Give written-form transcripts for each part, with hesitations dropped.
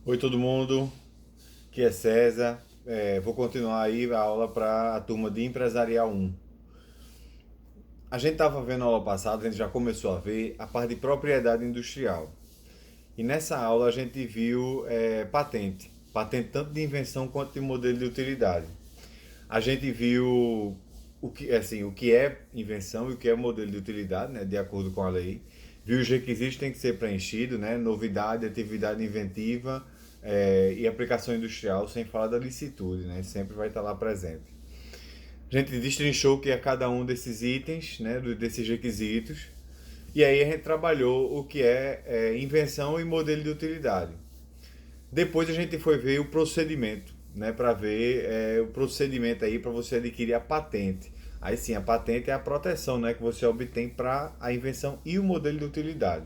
Oi todo mundo, aqui é César. Vou continuar aí a aula para a turma de Empresarial 1. A gente estava vendo a aula passada, a gente já começou a ver a parte de propriedade industrial. E nessa aula a gente viu patente. Patente tanto de invenção quanto de modelo de utilidade. A gente viu o que é invenção e o que é modelo de utilidade, né, de acordo com a lei. Viu os requisitos que têm que ser preenchidos, né, novidade, atividade inventiva e aplicação industrial, sem falar da licitude, né, sempre vai estar lá presente. A gente destrinchou o que é cada um desses itens, né, desses requisitos, e aí a gente trabalhou o que é invenção e modelo de utilidade. Depois a gente foi ver o procedimento, né, para ver o procedimento aí para você adquirir a patente. Aí sim, a patente é a proteção, né, que você obtém para a invenção e o modelo de utilidade.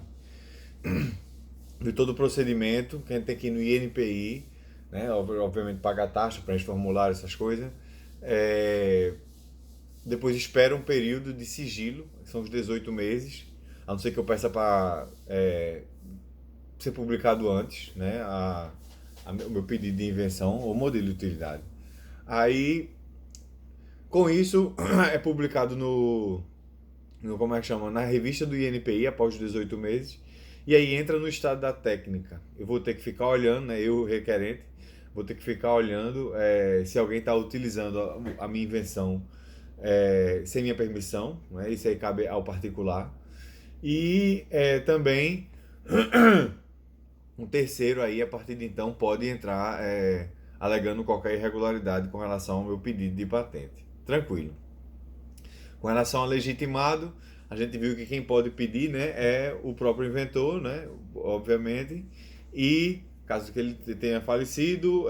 De todo o procedimento, que a gente tem que ir no INPI, né, obviamente pagar taxa, preenche formulário, essas coisas. É, Depois espera um período de sigilo, que são os 18 meses, a não ser que eu peça para ser publicado antes, né, o meu pedido de invenção ou modelo de utilidade. Aí, com isso, é publicado no como é que chama, na revista do INPI após os 18 meses, e aí entra no estado da técnica. Eu vou ter que ficar olhando, né, eu requerente, vou ter que ficar olhando se alguém está utilizando a minha invenção sem minha permissão, né, isso aí cabe ao particular. E também um terceiro aí, a partir de então, pode entrar alegando qualquer irregularidade com relação ao meu pedido de patente. Tranquilo. Com relação ao legitimado, a gente viu que quem pode pedir, né, é o próprio inventor, né, obviamente, e caso que ele tenha falecido,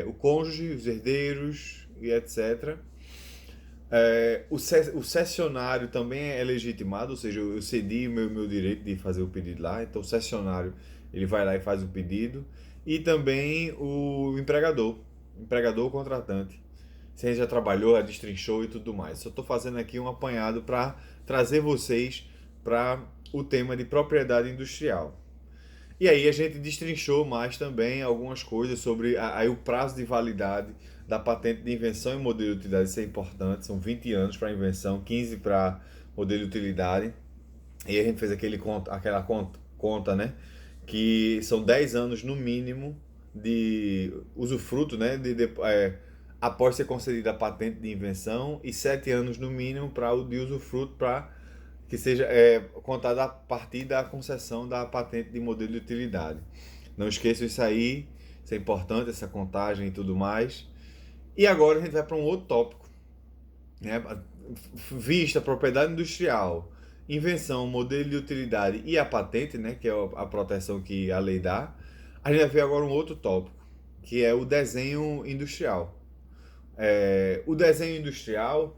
o cônjuge, os herdeiros e etc. O cessionário também é legitimado, ou seja, eu cedi o meu direito de fazer o pedido lá, então o cessionário ele vai lá e faz o pedido, e também o empregador ou contratante. Se a gente já trabalhou, já destrinchou e tudo mais. Só estou fazendo aqui um apanhado para trazer vocês para o tema de propriedade industrial. E aí a gente destrinchou mais também algumas coisas sobre aí o prazo de validade da patente de invenção e modelo de utilidade. Isso é importante, são 20 anos para invenção, 15 para modelo de utilidade. E a gente fez aquela conta, né? Que são 10 anos no mínimo de usufruto, né? Após ser concedida a patente de invenção e 7 anos no mínimo para o de usufruto para que seja contada a partir da concessão da patente de modelo de utilidade. Não esqueçam isso aí, isso é importante, essa contagem e tudo mais. E agora a gente vai para um outro tópico, né? Vista, propriedade industrial, invenção, modelo de utilidade e a patente, né? Que é a proteção que a lei dá. A gente vai ver agora um outro tópico, que é o desenho industrial. O desenho industrial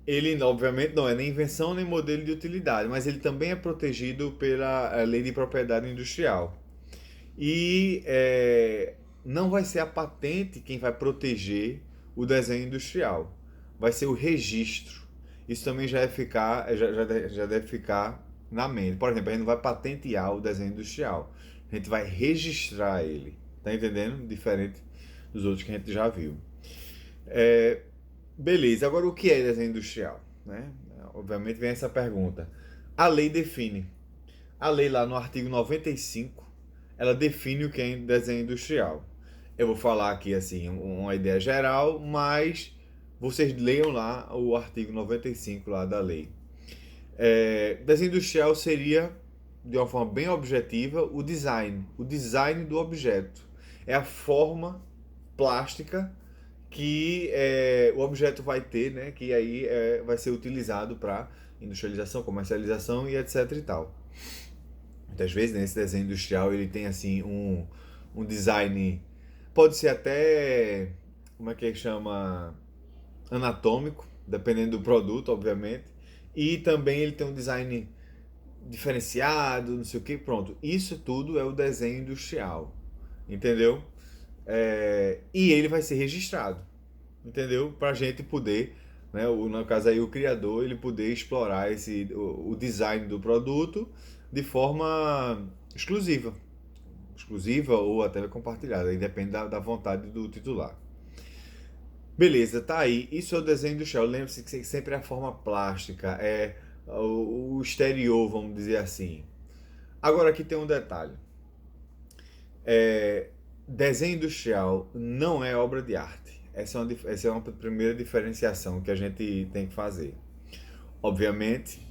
ele, obviamente, não é nem invenção nem modelo de utilidade, mas ele também é protegido pela lei de propriedade industrial. E não vai ser a patente quem vai proteger o desenho industrial, vai ser o registro. Isso também já deve ficar na mente. Por exemplo, a gente não vai patentear o desenho industrial, a gente vai registrar ele. Tá entendendo? Diferente dos outros que a gente já viu. É, Beleza, agora o que é desenho industrial? Né? Obviamente vem essa pergunta. A lei define. A lei lá no artigo 95, ela define o que é desenho industrial. Eu vou falar aqui assim uma ideia geral, mas vocês leiam lá o artigo 95 lá da lei. Desenho industrial seria, de uma forma bem objetiva, o design do objeto. É a forma plástica que o objeto vai ter, né, que aí vai ser utilizado para industrialização, comercialização e etc e tal. Muitas vezes nesse desenho industrial ele tem assim um design, pode ser até, como é que chama, anatômico, dependendo do produto, obviamente, e também ele tem um design diferenciado, não sei o que, pronto. Isso tudo é o desenho industrial, entendeu? E ele vai ser registrado, entendeu? Para a gente poder, né, no caso aí o criador, ele poder explorar o design do produto de forma exclusiva, exclusiva ou a tela compartilhada, aí depende da vontade do titular. Beleza, tá aí. Isso é o desenho industrial. Lembre-se que sempre é a forma plástica, é o exterior, vamos dizer assim. Agora aqui tem um detalhe. Desenho industrial não é obra de arte. Essa é uma primeira diferenciação que a gente tem que fazer. Obviamente,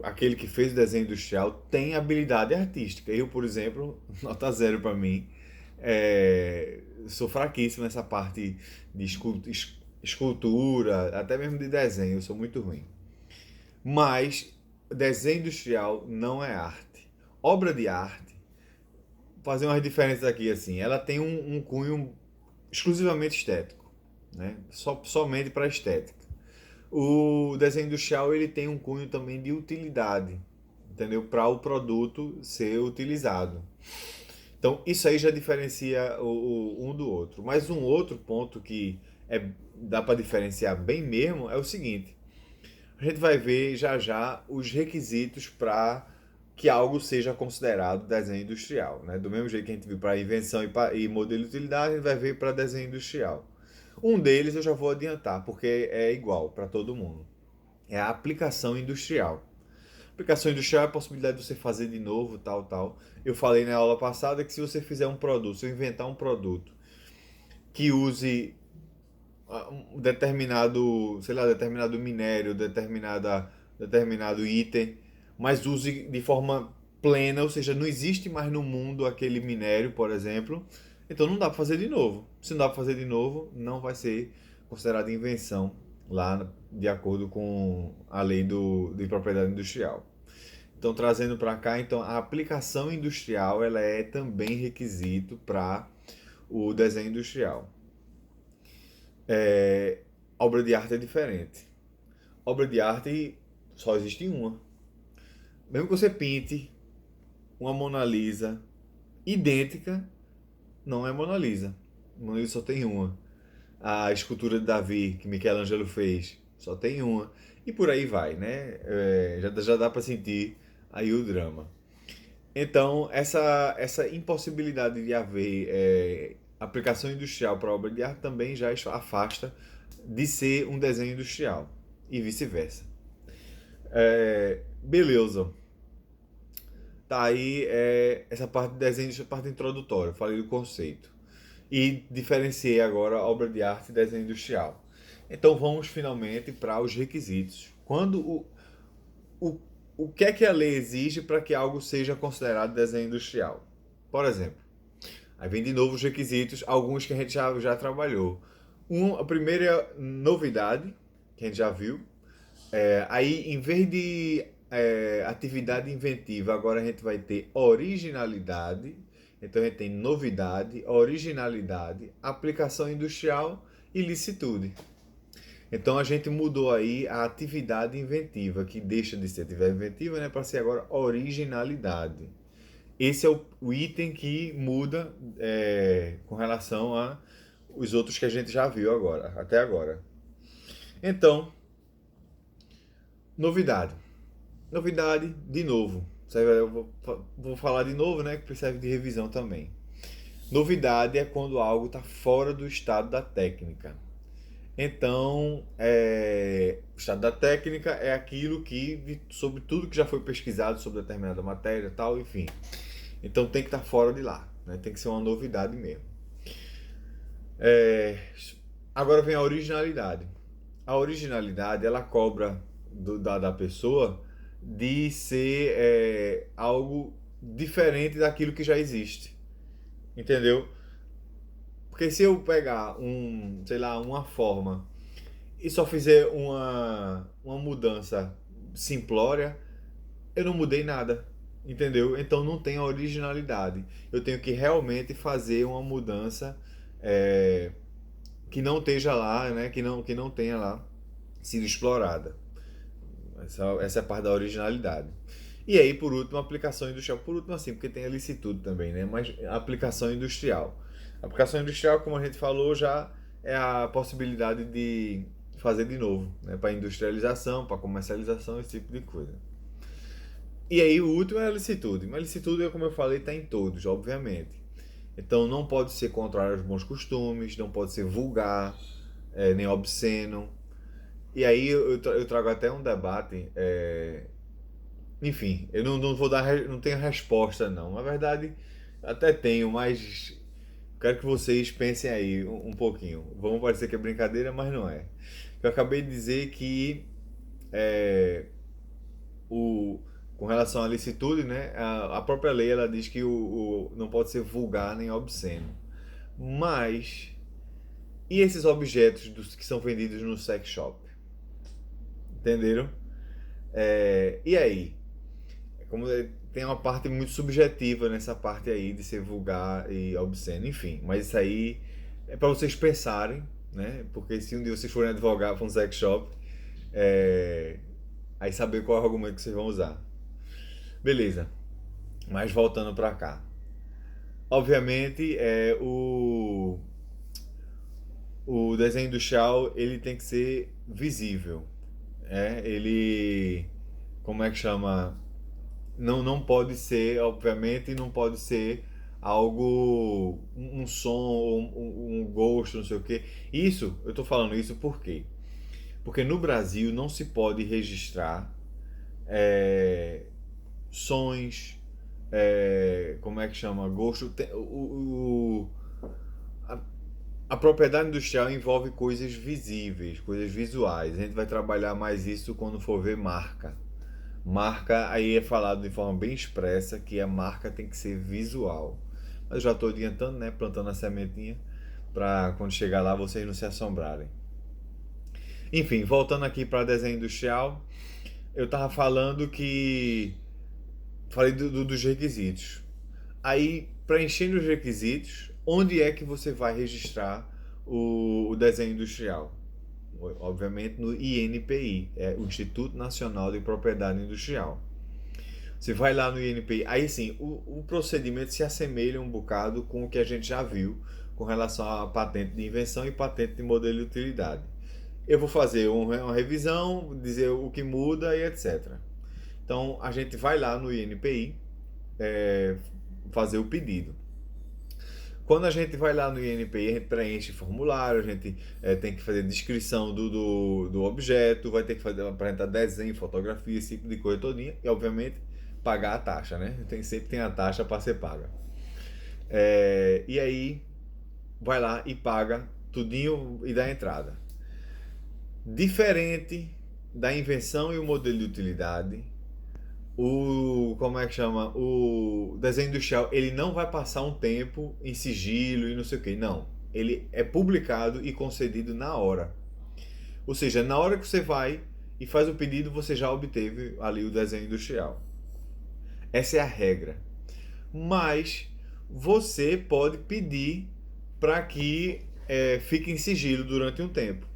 aquele que fez o desenho industrial tem habilidade artística. Eu, por exemplo, nota zero para mim. Sou fraquíssimo nessa parte de escultura, até mesmo de desenho, eu sou muito ruim. Mas desenho industrial não é arte. Obra de arte, fazer umas diferenças aqui assim, ela tem um cunho exclusivamente estético, né? Somente para estética. O desenho industrial ele tem um cunho também de utilidade, entendeu? Para o produto ser utilizado. Então, isso aí já diferencia um do outro. Mas um outro ponto que dá para diferenciar bem mesmo é o seguinte: a gente vai ver já já os requisitos para que algo seja considerado desenho industrial, né? Do mesmo jeito que a gente viu para invenção e modelo de utilidade, a gente vai ver para desenho industrial. Um deles eu já vou adiantar, porque é igual para todo mundo. É a aplicação industrial. Aplicação industrial é a possibilidade de você fazer de novo, tal, tal. Eu falei na aula passada que se você fizer um produto, se eu inventar um produto que use um determinado, sei lá, determinado minério, determinado item, mas use de forma plena, ou seja, não existe mais no mundo aquele minério, por exemplo, então não dá para fazer de novo. Se não dá para fazer de novo, não vai ser considerado invenção lá de acordo com a lei de propriedade industrial. Então, trazendo para cá, então, a aplicação industrial ela é também requisito para o desenho industrial. Obra de arte é diferente. Obra de arte só existe uma. Mesmo que você pinte uma Mona Lisa idêntica, não é Mona Lisa. Mona Lisa só tem uma. A escultura de Davi que Michelangelo fez só tem uma. E por aí vai, né? Já dá para sentir aí o drama. Então, essa impossibilidade de haver aplicação industrial para obra de arte também já afasta de ser um desenho industrial e vice-versa. Beleza. Tá aí essa parte de desenho, essa parte introdutória, falei do conceito. E diferenciei agora a obra de arte e desenho industrial. Então vamos finalmente para os requisitos. O que é que a lei exige para que algo seja considerado desenho industrial? Por exemplo, aí vem de novo os requisitos, alguns que a gente já trabalhou. A primeira novidade, que a gente já viu. Aí, em vez de atividade inventiva, agora a gente vai ter originalidade. Então, a gente tem novidade, originalidade, aplicação industrial e licitude. Então, a gente mudou aí a atividade inventiva, que deixa de ser atividade inventiva, né, para ser agora originalidade. Esse é o item que muda com relação a os outros que a gente já viu até agora. Então, novidade. Novidade, de novo. Eu vou falar de novo, né? Que precisa de revisão também. Novidade é quando algo está fora do estado da técnica. Então, o estado da técnica é aquilo sobre tudo que já foi pesquisado sobre determinada matéria, tal, enfim. Então tem que estar fora de lá, né? Tem que ser uma novidade mesmo. Agora vem a originalidade. A originalidade, ela cobra da pessoa de ser algo diferente daquilo que já existe. Entendeu? Porque se eu pegar sei lá, uma forma e só fizer uma mudança simplória, eu não mudei nada. Entendeu? Então não tem a originalidade. Eu tenho que realmente fazer uma mudança que não esteja lá, né? Que não tenha lá sido explorada. Essa é a parte da originalidade. E aí, por último, a aplicação industrial. Por último, assim, porque tem a licitude também, né? Mas a aplicação industrial. A aplicação industrial, como a gente falou, já é a possibilidade de fazer de novo, né? Para industrialização, para comercialização, esse tipo de coisa. E aí o último é a licitude. Mas a licitude, como eu falei, está em todos, obviamente. Então não pode ser contrário aos bons costumes, não pode ser vulgar, nem obsceno. E aí eu trago até um debate. Enfim, eu não vou dar, não tenho resposta não. Na verdade, até tenho, mas quero que vocês pensem aí um pouquinho. Vamos parecer que é brincadeira, mas não é. Eu acabei de dizer que é, o, com relação à licitude, né, a própria lei ela diz que não pode ser vulgar nem obsceno. Mas e esses objetos que são vendidos no sex shop? Entenderam? E aí? Como tem uma parte muito subjetiva nessa parte aí de ser vulgar e obsceno, enfim. Mas isso aí é para vocês pensarem, né? Porque se um dia vocês forem advogar para um sex shop, é, aí saber qual é o argumento que vocês vão usar. Beleza. Mas voltando para cá. Obviamente, o desenho industrial ele tem que ser visível. Ele, como é que chama? Não pode ser, obviamente, não pode ser algo, um som, um gosto, não sei o quê. Isso, eu tô falando isso por quê? Porque no Brasil não se pode registrar é, sons, como é que chama? Gosto. A, a propriedade industrial envolve coisas visíveis, coisas visuais. A gente vai trabalhar mais isso quando for ver marca. Marca, aí é falado de forma bem expressa que a marca tem que ser visual. Mas eu já estou adiantando, né? Plantando a sementinha para quando chegar lá vocês não se assombrarem. Enfim, voltando aqui para desenho industrial, eu estava falando que. Falei dos requisitos. Aí, preenchendo os requisitos, onde é que você vai registrar o desenho industrial? Obviamente no INPI, é o Instituto Nacional de Propriedade Industrial. Você vai lá no INPI, aí sim, o procedimento se assemelha um bocado com o que a gente já viu com relação à patente de invenção e patente de modelo de utilidade. Eu vou fazer uma revisão, dizer o que muda e etc. Então a gente vai lá no INPI fazer o pedido. Quando a gente vai lá no INPI, a gente preenche formulário, a gente tem que fazer descrição do objeto, vai ter que fazer, apresentar desenho, fotografia, esse tipo de coisa todinha, e obviamente pagar a taxa, né? Sempre tem a taxa para ser paga. E aí vai lá e paga tudinho e dá entrada. Diferente da invenção e o modelo de utilidade, como é que chama? O desenho industrial, ele não vai passar um tempo em sigilo e não sei o que, não. Ele é publicado e concedido na hora. Ou seja, na hora que você vai e faz o pedido, você já obteve ali o desenho industrial. Essa é a regra. Mas você pode pedir para que fique em sigilo durante um tempo.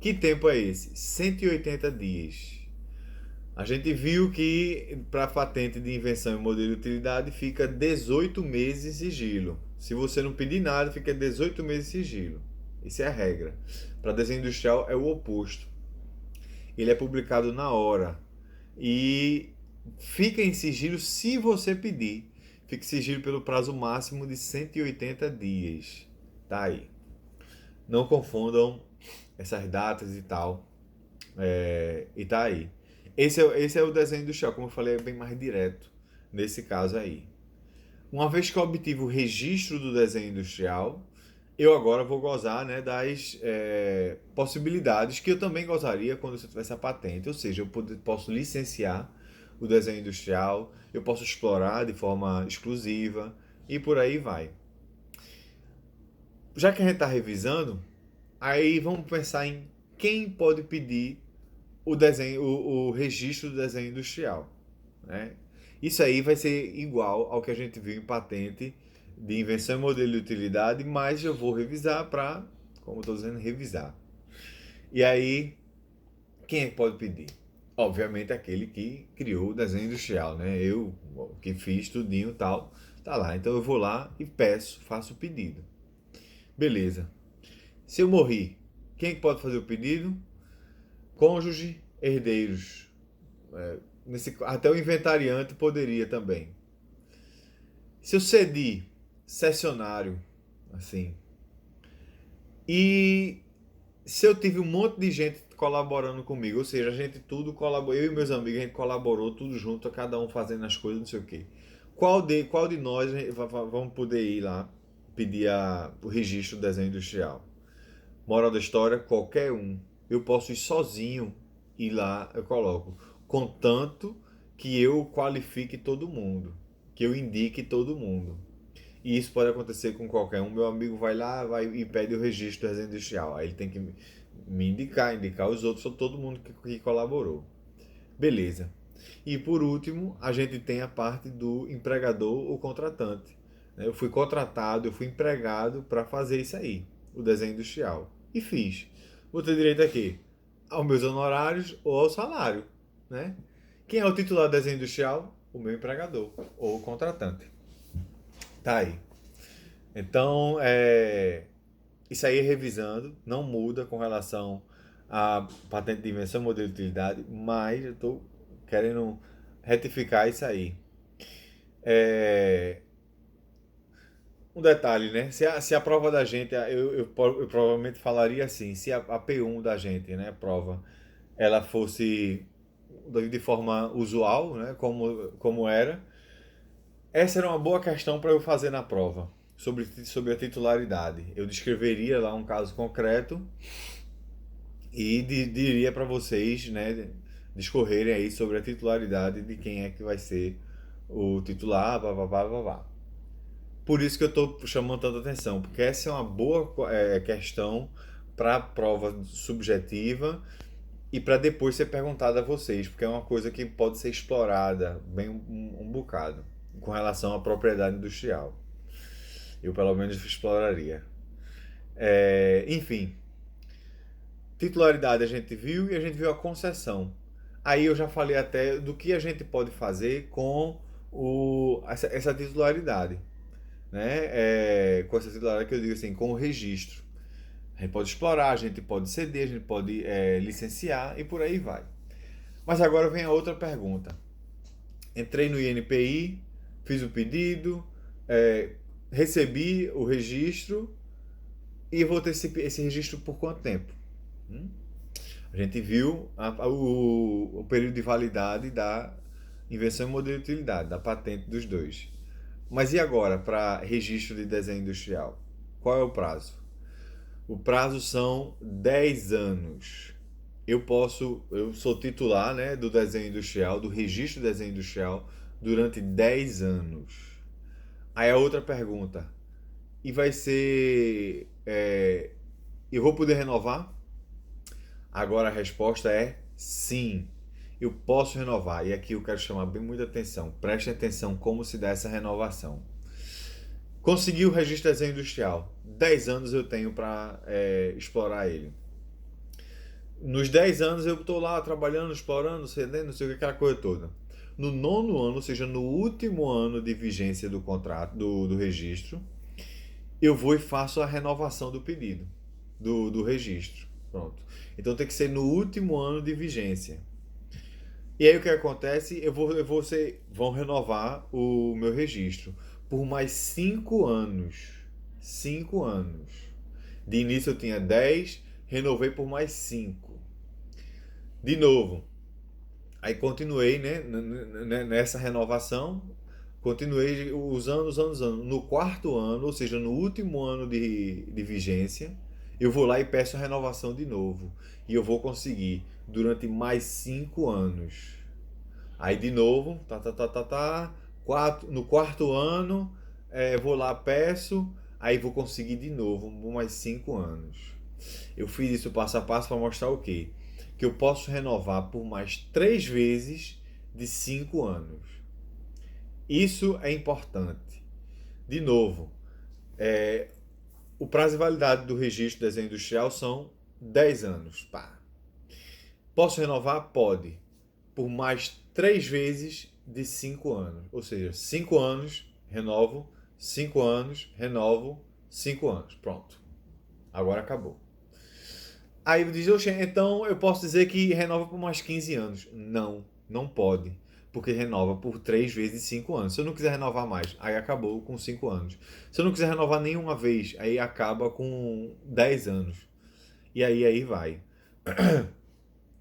Que tempo é esse? 180 dias. A gente viu que para patente de invenção e modelo de utilidade fica 18 meses em sigilo. Se você não pedir nada, fica 18 meses em sigilo. Isso é a regra. Para desenho industrial é o oposto. Ele é publicado na hora e fica em sigilo se você pedir. Fica em sigilo pelo prazo máximo de 180 dias. Tá aí. Não confundam essas datas e tal. E tá aí. Esse é o desenho industrial, como eu falei, é bem mais direto nesse caso aí. Uma vez que eu obtive o registro do desenho industrial, eu agora vou gozar, né, das possibilidades que eu também gozaria quando eu tivesse a patente. Ou seja, posso licenciar o desenho industrial, eu posso explorar de forma exclusiva e por aí vai. Já que a gente está revisando, aí vamos pensar em quem pode pedir o registro do desenho industrial. Né? Isso aí vai ser igual ao que a gente viu em patente de invenção e modelo de utilidade, mas eu vou revisar para, como estou dizendo, revisar. E aí, quem é que pode pedir? Obviamente aquele que criou o desenho industrial, né? Eu que fiz tudinho e tal, tá lá. Então eu vou lá e peço, faço o pedido. Beleza. Se eu morrer, quem é que pode fazer o pedido? Cônjuge, herdeiros, Até o inventariante poderia também. Se eu cedi cessionário, assim, e se eu tive um monte de gente colaborando comigo, ou seja, a gente tudo colaborou, eu e meus amigos, a gente colaborou tudo junto, cada um fazendo as coisas, não sei o quê. Qual de nós vamos poder ir lá pedir o registro do desenho industrial? Moral da história, qualquer um. Eu posso ir sozinho e lá eu coloco. Contanto que eu qualifique todo mundo, que eu indique todo mundo. E isso pode acontecer com qualquer um. Meu amigo vai lá e pede o registro do desenho industrial. Aí ele tem que me indicar os outros, só todo mundo que colaborou. Beleza. E por último, a gente tem a parte do empregador ou contratante. Eu fui contratado, eu fui empregado para fazer isso aí, o desenho industrial. E fiz. Vou ter direito a quê? Aos meus honorários ou ao salário. Né? Quem é o titular do desenho industrial? O meu empregador ou o contratante. Tá aí. Então, isso aí revisando, não muda com relação à patente de invenção, modelo de utilidade, mas eu estou querendo retificar isso aí. É, um detalhe, né? Se a prova da gente, eu provavelmente falaria assim, se a P1 da gente, né, a prova, ela fosse de forma usual, né, como era, essa era uma boa questão para eu fazer na prova, sobre a titularidade. Eu descreveria lá um caso concreto e diria para vocês, né, discorrerem aí sobre a titularidade de quem é que vai ser o titular, blá, blá, blá, blá, blá. Por isso que eu estou chamando tanta atenção, porque essa é uma boa questão para a prova subjetiva e para depois ser perguntada a vocês, porque é uma coisa que pode ser explorada bem um bocado com relação à propriedade industrial. Eu pelo menos exploraria. Enfim, titularidade a gente viu e a gente viu a concessão. Aí eu já falei até do que a gente pode fazer com essa titularidade. Né? Com essa titularidade que eu digo assim, com o registro. A gente pode explorar, a gente pode ceder, a gente pode licenciar e por aí vai. Mas agora vem a outra pergunta. Entrei no INPI, fiz o pedido, recebi o registro e vou ter esse registro por quanto tempo? A gente viu o período de validade da invenção e modelo de utilidade, da patente dos dois. Mas e agora para registro de desenho industrial? Qual é o prazo? O prazo são 10 anos. Eu sou titular, né, do desenho industrial, do registro de desenho industrial durante 10 anos. Aí a outra pergunta, e vai ser, eu vou poder renovar? Agora a resposta é sim. Eu posso renovar. E aqui eu quero chamar bem muita atenção. Preste atenção como se dá essa renovação. Consegui o registro de desenho industrial. 10 anos eu tenho para explorar ele. Nos 10 anos eu estou lá trabalhando, explorando, cedendo, não sei o que, aquela coisa toda. No nono ano, ou seja, no último ano de vigência do contrato, do registro, eu vou e faço a renovação do pedido, do registro. Pronto. Então tem que ser no último ano de vigência. E aí o que acontece? Vão renovar o meu registro por mais 5 anos. 5 anos. De início eu tinha 10, renovei por mais 5. De novo. Aí continuei, né, nessa renovação, continuei usando. No quarto ano, ou seja, no último ano de vigência, eu vou lá e peço a renovação de novo. E eu vou conseguir durante mais 5 anos. Aí de novo, no quarto ano, vou lá, peço, aí vou conseguir de novo por mais 5 anos. Eu fiz isso passo a passo para mostrar o quê? Que eu posso renovar por mais 3 vezes de 5 anos. Isso é importante. De novo, o prazo de validade do registro de desenho industrial são 10 anos. Pá. Posso renovar? Pode. Por mais 3 vezes de 5 anos. Ou seja, 5 anos, renovo, 5 anos, renovo, 5 anos. Pronto. Agora acabou. Aí diz, então eu posso dizer que renova por mais 15 anos. Não. Não pode, porque renova por 3 vezes 5 anos. Se eu não quiser renovar mais, aí acabou com 5 anos. Se eu não quiser renovar nenhuma vez, aí acaba com 10 anos. E aí vai.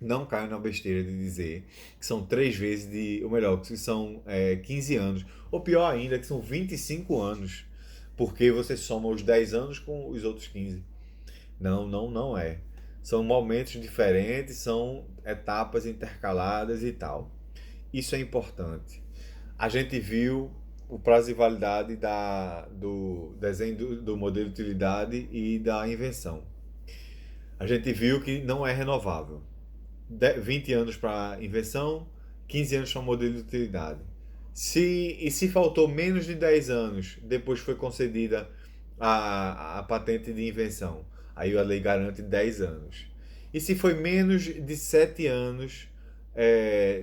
Não caio na besteira de dizer que são 3 vezes de. Ou melhor, que são 15 anos. Ou pior ainda, que são 25 anos. Porque você soma os 10 anos com os outros 15. Não, não é. São momentos diferentes, são etapas intercaladas e tal. Isso é importante. A gente viu o prazo de validade do desenho do modelo de utilidade e da invenção. A gente viu que não é renovável. 20 anos para invenção, 15 anos para modelo de utilidade. Se faltou menos de 10 anos, depois foi concedida a patente de invenção. Aí a lei garante 10 anos. E se foi menos de 7 anos,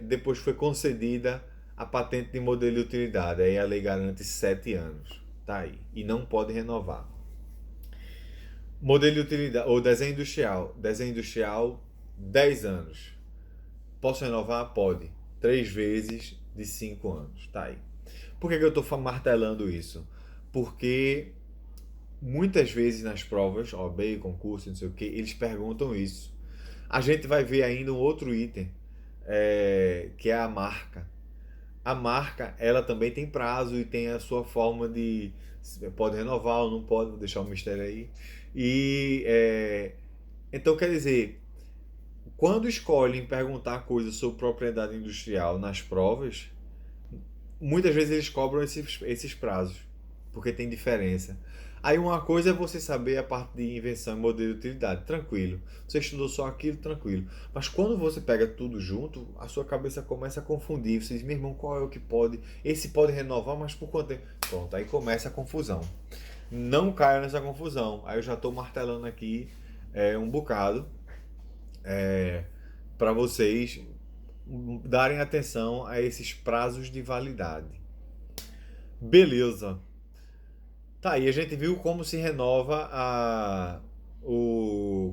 depois foi concedida a patente de modelo de utilidade. Aí a lei garante 7 anos. Tá aí. E não pode renovar. Modelo de utilidade, ou desenho industrial. Desenho industrial, 10 anos. Posso renovar? Pode. 3 vezes de 5 anos. Tá aí. Por que eu estou martelando isso? Porque muitas vezes nas provas, OAB, concurso, não sei o que, eles perguntam isso. A gente vai ver ainda um outro item, que é a marca. A marca, ela também tem prazo e tem a sua forma de... Pode renovar ou não pode, vou deixar o mistério aí. Então, quer dizer, quando escolhem perguntar coisas sobre propriedade industrial nas provas, muitas vezes eles cobram esses prazos, porque tem diferença. Aí uma coisa é você saber a parte de invenção e modelo de utilidade, tranquilo. Você estudou só aquilo, tranquilo. Mas quando você pega tudo junto, a sua cabeça começa a confundir. Você diz, meu irmão, qual é o que pode? Esse pode renovar, mas por quanto tempo? Pronto, aí começa a confusão. Não caia nessa confusão. Aí eu já estou martelando aqui um bocado para vocês darem atenção a esses prazos de validade. Beleza. Tá, aí a gente viu como se renova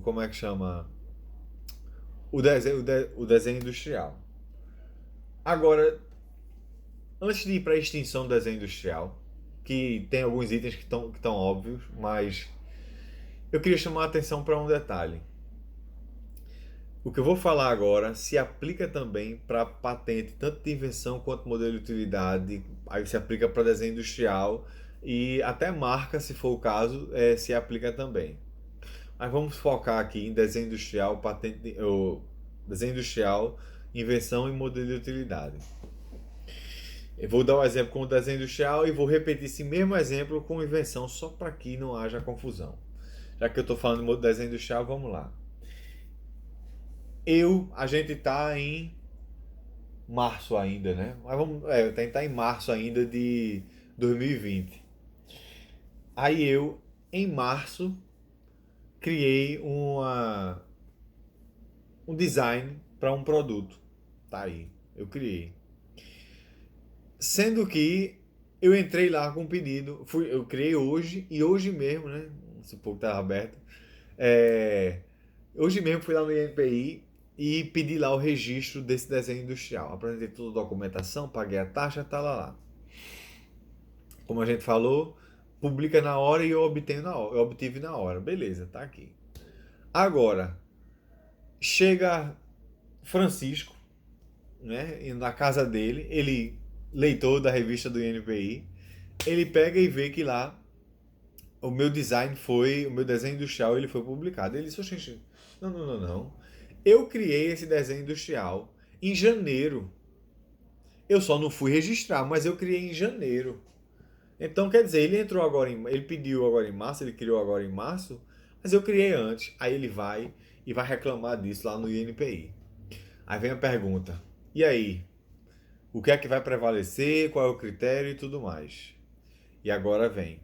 como é que chama? O desenho industrial. Agora, antes de ir para a extinção do desenho industrial, que tem alguns itens que estão óbvios, mas eu queria chamar a atenção para um detalhe. O que eu vou falar agora se aplica também para patente, tanto de invenção quanto modelo de utilidade, aí se aplica para desenho industrial e até marca, se for o caso, se aplica também. Mas vamos focar aqui em desenho industrial, patente, desenho industrial, invenção e modelo de utilidade. Eu vou dar um exemplo com o desenho industrial e vou repetir esse mesmo exemplo com invenção, só para que não haja confusão. Já que eu estou falando de desenho industrial, vamos lá. A gente está em março ainda, né? Mas vamos tentar em março ainda de 2020. Aí em março, criei um design para um produto. Tá aí, eu criei. Sendo que eu entrei lá com um pedido, eu criei hoje e hoje mesmo, né? Se o pouco estava aberto. Hoje mesmo fui lá no INPI e pedi lá o registro desse desenho industrial. Apresentei toda a documentação, paguei a taxa, tá lá. Como a gente falou, publica na hora e eu obtive na hora. Beleza, tá aqui. Agora, chega Francisco, né, na casa dele, ele, leitor da revista do INPI, ele pega e vê que lá o meu desenho industrial, ele foi publicado. Ele disse, gente, não. Eu criei esse desenho industrial em janeiro. Eu só não fui registrar, mas eu criei em janeiro. Então, quer dizer, ele pediu agora em março, ele criou agora em março, mas eu criei antes. Aí ele vai e vai reclamar disso lá no INPI. Aí vem a pergunta, e aí? O que é que vai prevalecer? Qual é o critério e tudo mais? E agora vem.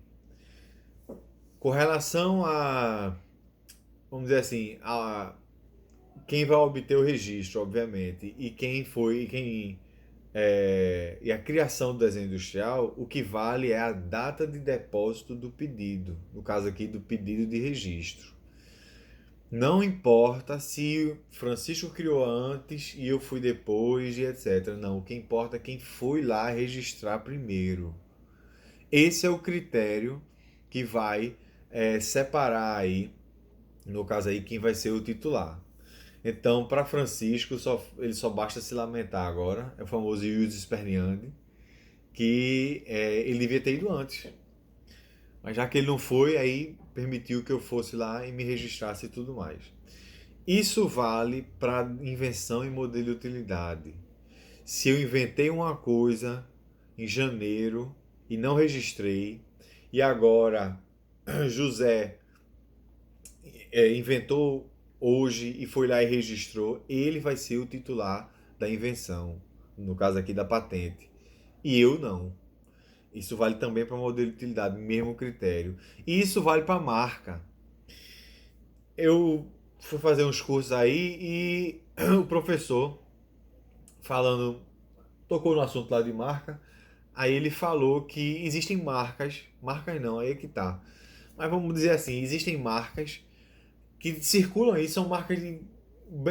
Com relação vamos dizer assim, a quem vai obter o registro, obviamente, e a criação do desenho industrial, o que vale é a data de depósito do pedido, no caso aqui do pedido de registro. Não importa se Francisco criou antes e eu fui depois e etc. Não, o que importa é quem foi lá registrar primeiro. Esse é o critério que vai separar aí, no caso aí, quem vai ser o titular. Então, para Francisco, ele só basta se lamentar agora, é o famoso ius esperneandi, que ele devia ter ido antes. Mas já que ele não foi, aí permitiu que eu fosse lá e me registrasse e tudo mais. Isso vale para invenção e modelo de utilidade. Se eu inventei uma coisa em janeiro e não registrei, e agora José inventou hoje e foi lá e registrou, ele vai ser o titular da invenção, no caso aqui da patente. E eu não. Isso vale também para modelo de utilidade, mesmo critério. E isso vale para marca. Eu fui fazer uns cursos aí e o professor falando, tocou no assunto lá de marca, aí ele falou que existem marcas não, aí é que tá. Mas vamos dizer assim, existem marcas que circulam aí, são marcas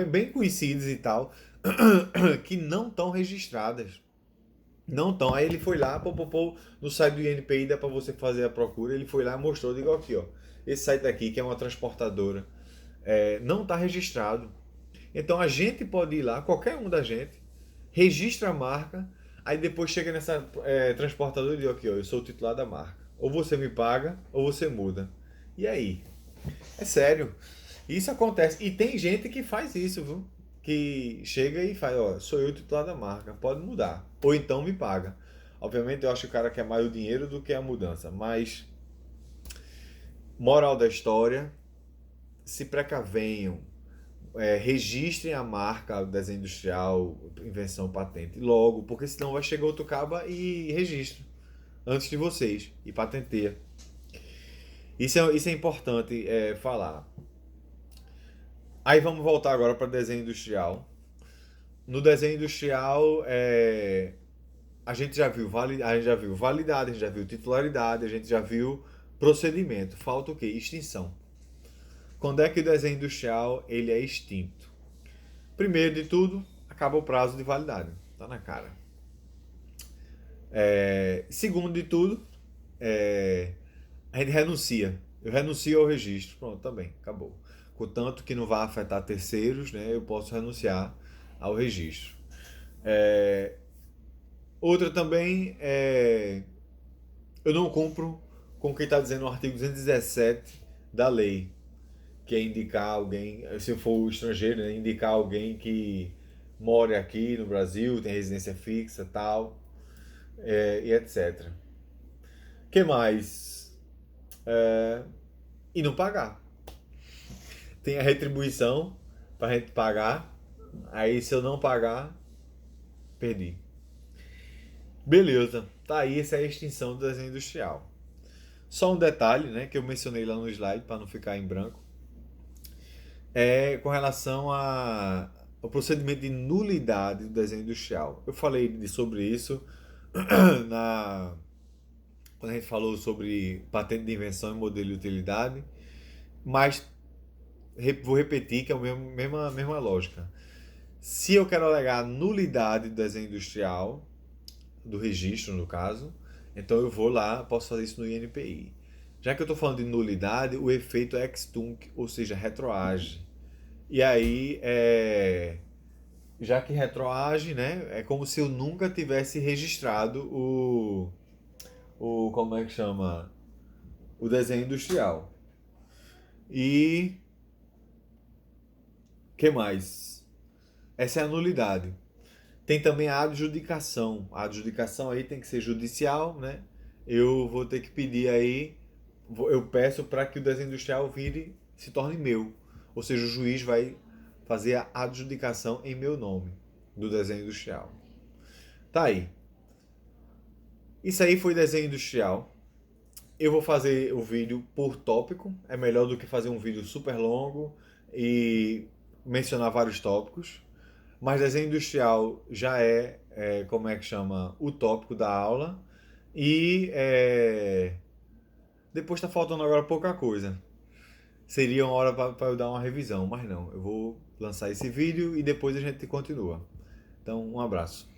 bem conhecidas e tal, que não estão registradas. Não estão. Aí ele foi lá, no site do INPI dá para você fazer a procura. Ele foi lá e mostrou, digo aqui, ó. Esse site aqui, que é uma transportadora, não está registrado. Então a gente pode ir lá, qualquer um da gente, registra a marca, aí depois chega nessa transportadora e diz aqui, ó, eu sou o titular da marca. Ou você me paga, ou você muda. E aí? É sério. Isso acontece. E tem gente que faz isso, viu? Que chega e faz, ó, sou eu o titular da marca, pode mudar. Ou então me paga. Obviamente eu acho que o cara quer mais o dinheiro do que a mudança. Mas, moral da história, se precavenham. Registrem a marca, desenho industrial, invenção, patente logo, porque senão vai chegar outro caba e registra antes de vocês e patenteia. Isso é importante falar. Aí vamos voltar agora para desenho industrial. No desenho industrial, a gente já viu validade, a gente já viu titularidade, a gente já viu procedimento. Falta o quê? Extinção. Quando é que o desenho industrial ele é extinto? Primeiro de tudo, acaba o prazo de validade. Tá na cara. Segundo de tudo, a gente renuncia. Eu renuncio ao registro. Pronto, também, acabou. Contanto que não vá afetar terceiros, né, eu posso renunciar ao registro. Outra também eu não cumpro com o que está dizendo no artigo 217 da lei, que é indicar alguém, se eu for estrangeiro, né, indicar alguém que more aqui no Brasil, tem residência fixa tal, e etc. Que mais? E não pagar. Tem a retribuição para a gente pagar, aí se eu não pagar, perdi. Beleza, tá aí, essa é a extinção do desenho industrial. Só um detalhe, né, que eu mencionei lá no slide para não ficar em branco, com relação ao procedimento de nulidade do desenho industrial. Eu falei sobre isso na, quando a gente falou sobre patente de invenção e modelo de utilidade, mas vou repetir que é a mesma lógica. Se eu quero alegar nulidade do desenho industrial, do registro no caso, então eu vou lá, posso fazer isso no INPI. Já que eu estou falando de nulidade, o efeito é ex tunc, ou seja, retroage. E aí, já que retroage, né, é como se eu nunca tivesse registrado como é que chama? O desenho industrial. E que mais? Essa é a nulidade. Tem também a adjudicação. A adjudicação aí tem que ser judicial, né? Eu vou ter que pedir aí, eu peço para que o desenho industrial se torne meu. Ou seja, o juiz vai fazer a adjudicação em meu nome do desenho industrial. Tá aí. Isso aí foi desenho industrial. Eu vou fazer o vídeo por tópico. É melhor do que fazer um vídeo super longo e mencionar vários tópicos. Mas desenho industrial já como é que chama, o tópico da aula. E depois está faltando agora pouca coisa. seria uma hora para eu dar uma revisão, mas não, eu vou lançar esse vídeo e depois a gente continua. Então, um abraço.